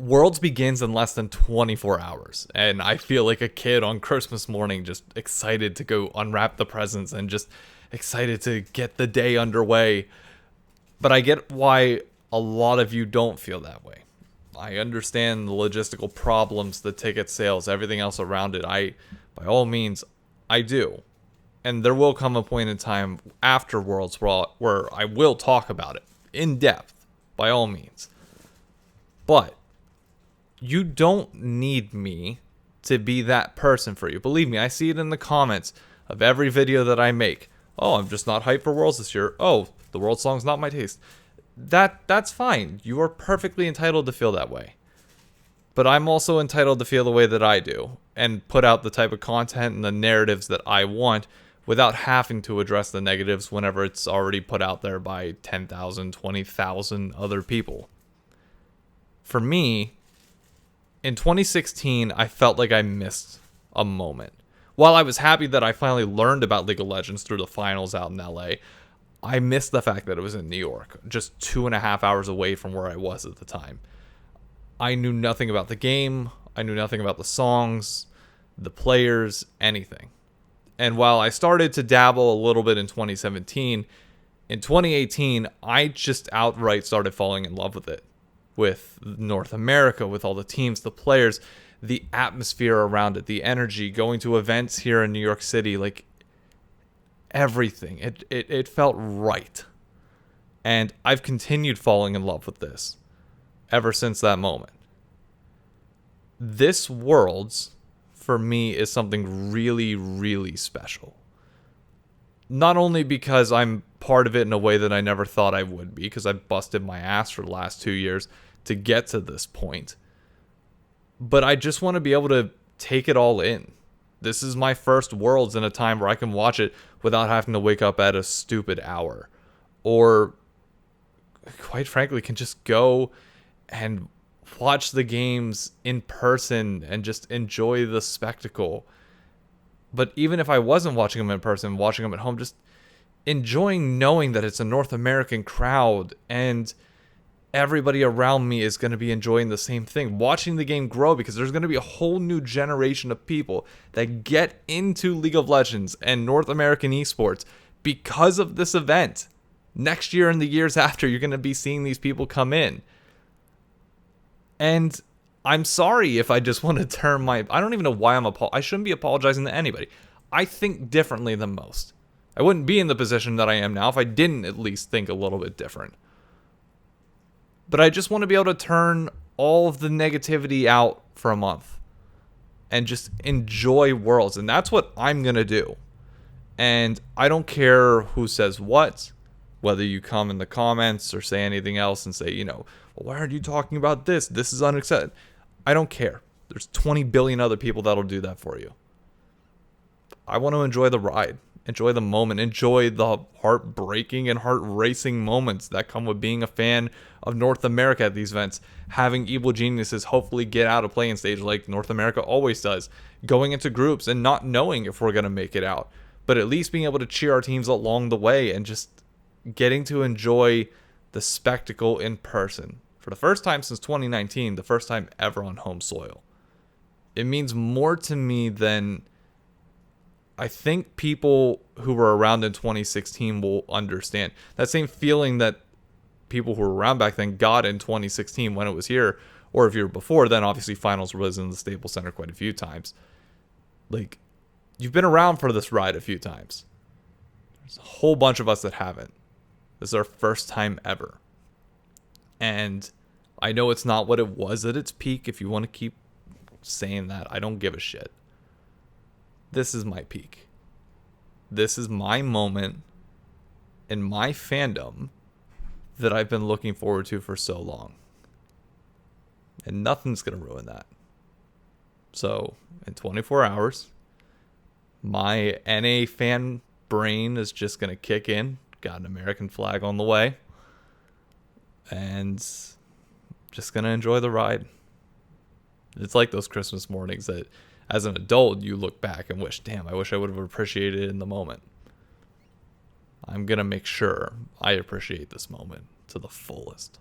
Worlds begins in less than 24 hours, and I feel like a kid on Christmas morning, just excited to go unwrap the presents and just excited to get the day underway. But I get why a lot of you don't feel that way. I understand the logistical problems, the ticket sales, everything else around it. By all means, I do. And there will come a point in time after Worlds where I will talk about it in depth, by all means. But you don't need me to be that person for you. Believe me, I see it in the comments of every video that I make. Oh, I'm just not hyped for Worlds this year. Oh, the World song's not my taste. That's fine. You are perfectly entitled to feel that way. But I'm also entitled to feel the way that I do and put out the type of content and the narratives that I want without having to address the negatives whenever it's already put out there by 10,000, 20,000 other people. For me, in 2016, I felt like I missed a moment. While I was happy that I finally learned about League of Legends through the finals out in LA, I missed the fact that it was in New York, just 2.5 hours away from where I was at the time. I knew nothing about the game. I knew nothing about the songs, the players, anything. And while I started to dabble a little bit in 2017, in 2018, I just outright started falling in love with it. With North America, with all the teams, the players, the atmosphere around it, the energy, going to events here in New York City, like everything. It felt right. And I've continued falling in love with this ever since that moment. This Worlds, for me, is something really, really special. Not only because I'm part of it in a way that I never thought I would be, because I've busted my ass for the last 2 years to get to this point, but I just want to be able to take it all in. This is my first Worlds in a time where I can watch it without having to wake up at a stupid hour. Or, quite frankly, can just go and watch the games in person and just enjoy the spectacle. But even if I wasn't watching them in person, watching them at home, just enjoying knowing that it's a North American crowd and everybody around me is going to be enjoying the same thing. Watching the game grow, because there's going to be a whole new generation of people that get into League of Legends and North American esports because of this event. Next year and the years after, you're going to be seeing these people come in. And I'm sorry if I just want to turn my... I don't even know why I shouldn't be apologizing to anybody. I think differently than most. I wouldn't be in the position that I am now if I didn't at least think a little bit different. But I just want to be able to turn all of the negativity out for a month and just enjoy Worlds. And that's what I'm going to do. And I don't care who says what, whether you come in the comments or say anything else and say, well, why aren't you talking about this? This is unacceptable. I don't care. There's 20 billion other people that'll do that for you. I want to enjoy the ride. Enjoy the moment. Enjoy the heartbreaking and heart-racing moments that come with being a fan of North America at these events. Having Evil Geniuses hopefully get out of playing stage like North America always does. Going into groups and not knowing if we're going to make it out. But at least being able to cheer our teams along the way and just getting to enjoy the spectacle in person. For the first time since 2019, the first time ever on home soil. It means more to me than... I think people who were around in 2016 will understand. That same feeling that people who were around back then got in 2016 when it was here, or if you were before then, obviously finals was in the Staples Center quite a few times. Like, you've been around for this ride a few times. There's a whole bunch of us that haven't. This is our first time ever. And I know it's not what it was at its peak. If you want to keep saying that, I don't give a shit. This is my peak. This is my moment in my fandom that I've been looking forward to for so long. And nothing's going to ruin that. So, in 24 hours, my NA fan brain is just going to kick in. Got an American flag on the way. And just going to enjoy the ride. It's like those Christmas mornings that, as an adult, you look back and wish, damn, I wish I would have appreciated it in the moment. I'm going to make sure I appreciate this moment to the fullest.